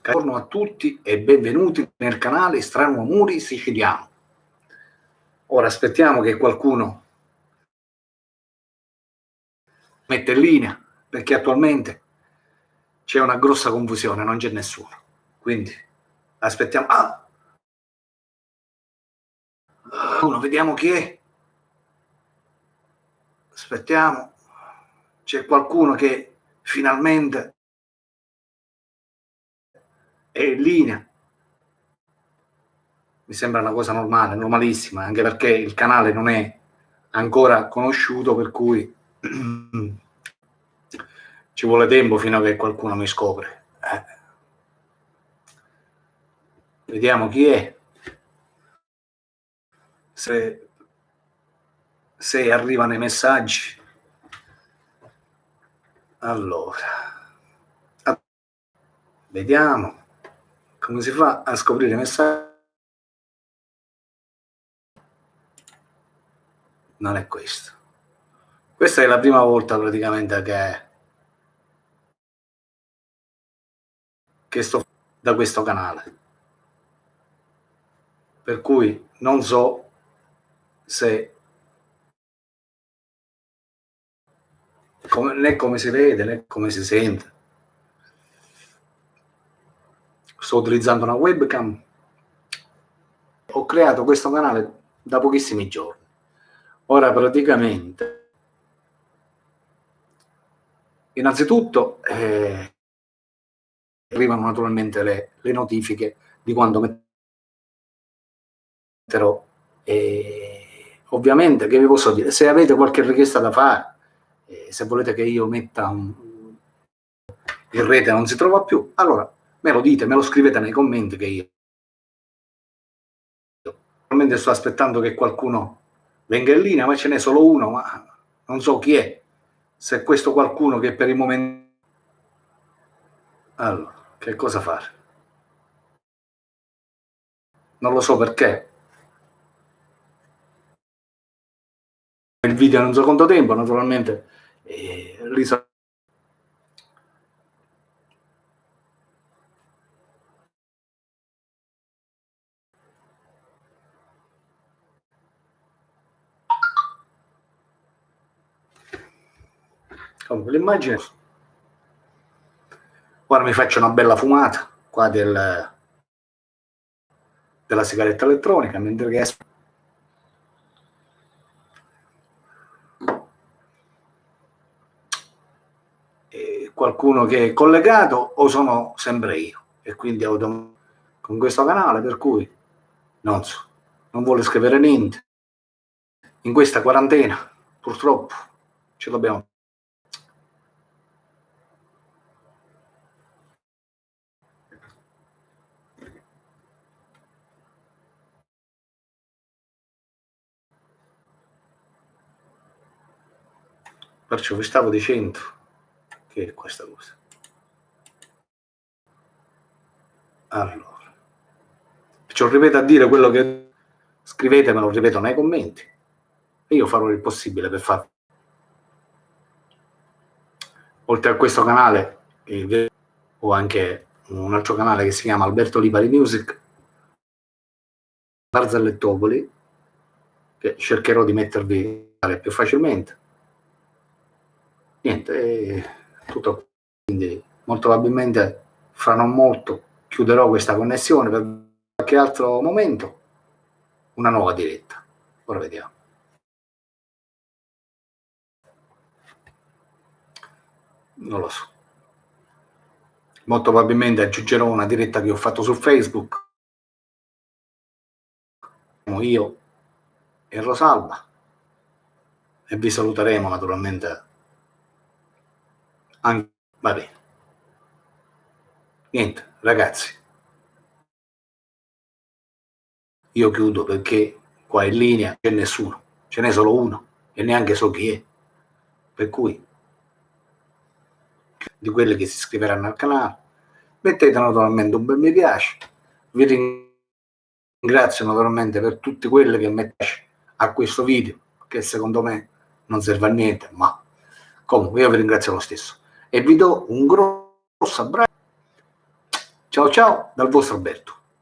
Buongiorno a tutti e benvenuti nel canale Strano Amori Siciliano. Ora aspettiamo che qualcuno metta in linea, perché attualmente c'è una grossa confusione, non c'è nessuno. Quindi aspettiamo. Vediamo chi è. Aspettiamo. C'è qualcuno che finalmente è in linea. Mi sembra una cosa normale, normalissima, anche perché il canale non è ancora conosciuto, per cui ci vuole tempo fino a che qualcuno mi scopre. Vediamo chi è. Se arrivano i messaggi. Allora, vediamo come si fa a scoprire i messaggi. Non è questo. Questa è la prima volta praticamente che sto da questo canale, per cui non so se né come si vede né come si sente. Sto utilizzando una webcam. Ho creato questo canale da pochissimi giorni. Ora praticamente, innanzitutto arrivano naturalmente le notifiche di quando metterò. Ovviamente, che vi posso dire, se avete qualche richiesta da fare, se volete che io metta in rete non si trova più, allora me lo dite, me lo scrivete nei commenti, che io naturalmente sto aspettando che qualcuno venga in linea, ma ce n'è solo uno, ma non so chi è. Se questo qualcuno che per il momento... Allora, che cosa fare? Non lo so perché. Il video in un secondo tempo, naturalmente, l'immagine. Ora mi faccio una bella fumata qua della sigaretta elettronica, mentre che qualcuno che è collegato, o sono sempre io, e quindi con questo canale, per cui non so, non vuole scrivere niente. In questa quarantena purtroppo ce l'abbiamo. Perciò vi stavo dicendo che è questa cosa. Allora, perciò ripeto a dire quello che scrivete, me lo ripeto nei commenti e io farò il possibile per farlo. Oltre a questo canale ho anche un altro canale che si chiama Alberto Lipari Music, Barzellettopoli, che cercherò di mettervi più facilmente. Niente, è tutto. Quindi molto probabilmente fra non molto chiuderò questa connessione per qualche altro momento, una nuova diretta. Ora vediamo. Non lo so. Molto probabilmente aggiungerò una diretta che ho fatto su Facebook, io e Rosalba, e vi saluteremo naturalmente anche. Va bene. Niente, ragazzi, io chiudo perché qua in linea c'è nessuno, ce n'è solo uno e neanche so chi è, per cui di quelli che si iscriveranno al canale mettete naturalmente un bel mi piace. Vi ringrazio naturalmente per tutti quelli che mettono a questo video, che secondo me non serve a niente, ma Comunque io vi ringrazio lo stesso e vi do un grosso abbraccio. Ciao ciao dal vostro Alberto.